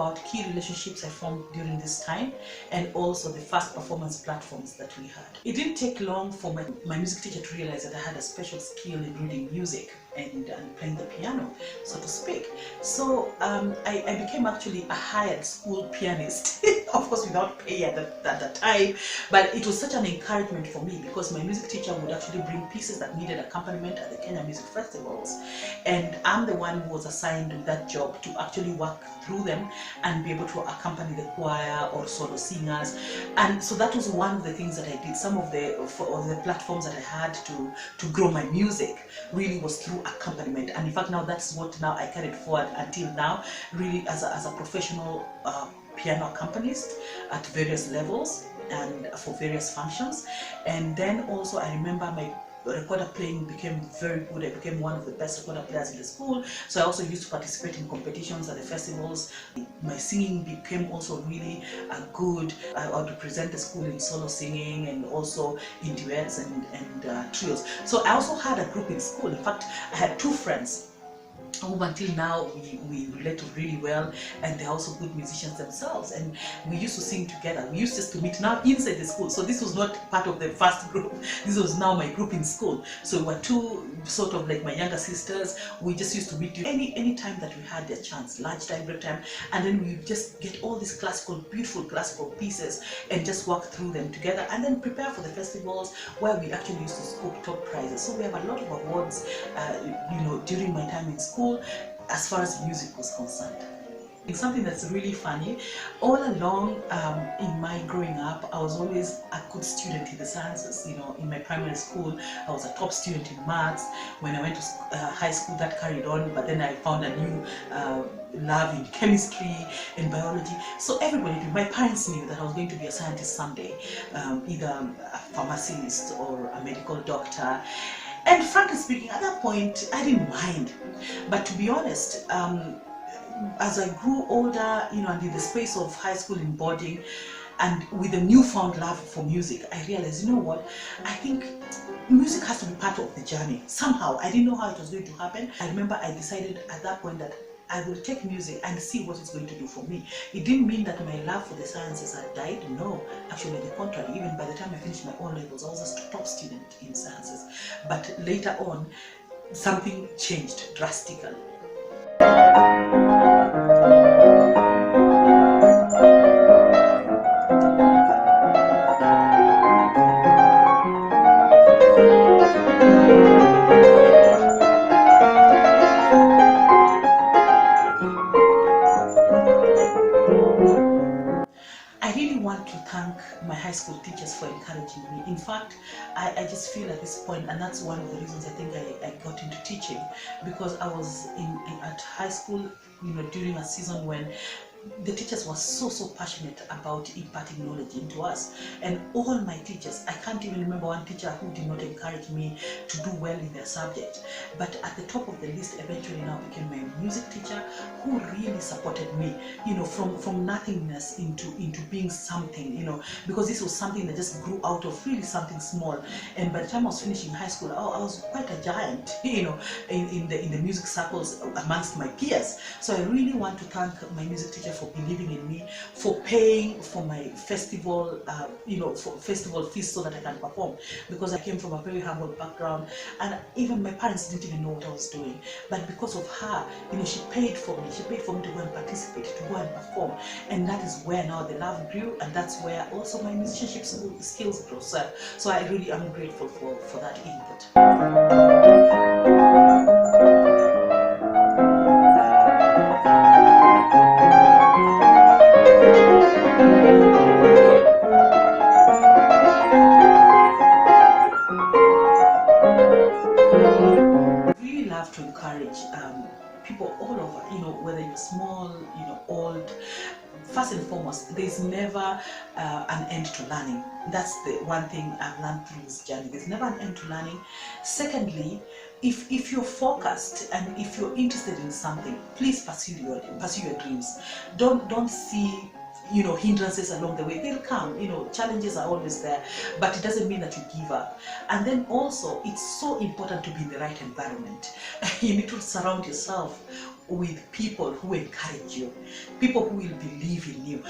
about key relationships I formed during this time, and also the first performance platforms that we had. It didn't take long for my music teacher to realize that I had a special skill in reading music and playing the piano, so to speak. So I became actually a hired school pianist, of course without pay at that time, but it was such an encouragement for me because my music teacher would actually bring pieces that needed accompaniment at the Kenya Music Festivals, and I'm the one who was assigned with that job to actually work through them and be able to accompany the choir or solo singers. And so that was one of the things that I did. Some of the platforms that I had to grow my music really was through accompaniment, and in fact now that's what now I carried forward until now, really as a professional piano accompanist at various levels and for various functions. And then also I remember my recorder playing became very good. I became one of the best recorder players in the school, so I also used to participate in competitions at the festivals. My singing became also really good. I would represent the school in solo singing and also in duets and trios. So I also had a group in school. In fact, I had two friends whom until now we relate really well, and they're also good musicians themselves, and we used to sing together. We used just to meet now inside the school, so this was not part of the first group. This was now my group in school. So we were two sort of like my younger sisters. We just used to meet any time that we had the chance, lunchtime, break time, and then we just get all these beautiful classical pieces and just work through them together, and then prepare for the festivals where we actually used to score top prizes. So we have a lot of awards during my time in school as far as music was concerned. It's something that's really funny. All along in my growing up, I was always a good student in the sciences. In my primary school, I was a top student in maths. When I went to high school, that carried on, but then I found a new love in chemistry and biology. So everybody knew. My parents knew that I was going to be a scientist someday, either a pharmacist or a medical doctor. And frankly speaking, at that point, I didn't mind. But to be honest, as I grew older, and in the space of high school in boarding, and with a newfound love for music, I realized, I think music has to be part of the journey. Somehow, I didn't know how it was going to happen. I remember I decided at that point that I will take music and see what it's going to do for me. It didn't mean that my love for the sciences had died. No, actually the contrary. Even by the time I finished my O-levels, I was a top student in sciences. But later on, something changed drastically. I really want to thank my high school teachers for encouraging me. In fact, I just feel at this point, and that's one of the reasons I think I got into teaching, because I was at high school, during a season when the teachers were so passionate about imparting knowledge into us. And all my teachers, I can't even remember one teacher who did not encourage me to do well in their subject. But at the top of the list eventually now became my music teacher, who really supported me, from nothingness into being something, because this was something that just grew out of really something small. And by the time I was finishing high school, I was quite a giant, in the music circles amongst my peers. So I really want to thank my music teacher for believing in me, for paying for my festival, for festival fees so that I can perform, because I came from a very humble background, and even my parents didn't even know what I was doing. But because of her, she paid for me. She paid for me to go and participate, to go and perform, and that is where now the love grew, and that's where also my musicianship skills grew. So I really am grateful for that input. To encourage people all over, whether you're small, old. First and foremost, there's never an end to learning. That's the one thing I've learned through this journey. There's never an end to learning. Secondly, if you're focused and if you're interested in something, please pursue your dreams. Don't see hindrances along the way. They'll come, challenges are always there, but it doesn't mean that you give up. And then also, it's so important to be in the right environment. You need to surround yourself with people who encourage you, people who will believe in you.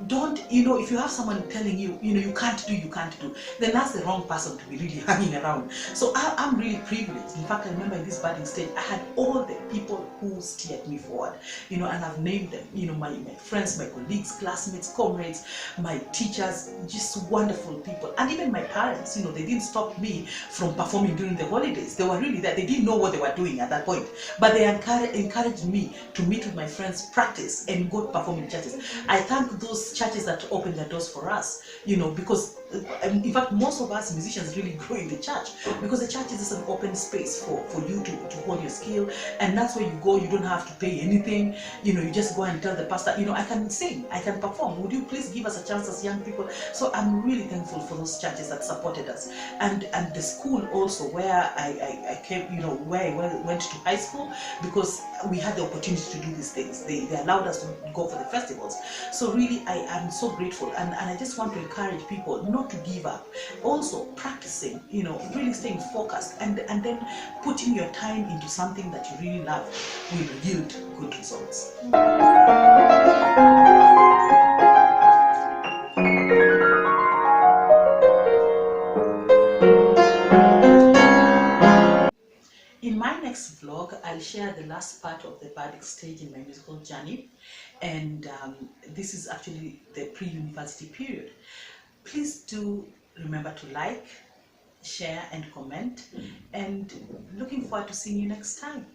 Don't, if you have someone telling you, you can't do, then that's the wrong person to be really hanging around. So I'm really privileged. In fact, I remember in this budding stage, I had all the people who steered me forward, and I've named them, my friends, my colleagues, classmates, comrades, my teachers, just wonderful people. And even my parents, they didn't stop me from performing during the holidays. They were really there. They didn't know what they were doing at that point, but they encouraged me to meet with my friends, practice, and go perform in churches. I thank those churches that opened their doors for us, because in fact most of us musicians really grow in the church, because the church is just an open space for you to hold your skill, and that's where you go. You don't have to pay anything, you just go and tell the pastor, I can sing, I can perform, would you please give us a chance as young people? So I'm really thankful for those churches that supported us, and the school also where I came, where I went to high school, because we had the opportunity to do these things. They allowed us to go for the festivals. So really I am so grateful, and I just want to encourage people not to give up. Also practicing, really staying focused, and then putting your time into something that you really love will yield good results. In my next vlog, I'll share the last part of the budding stage in my musical journey, and this is actually the pre-university period. Please do remember to like, share, and comment, and looking forward to seeing you next time.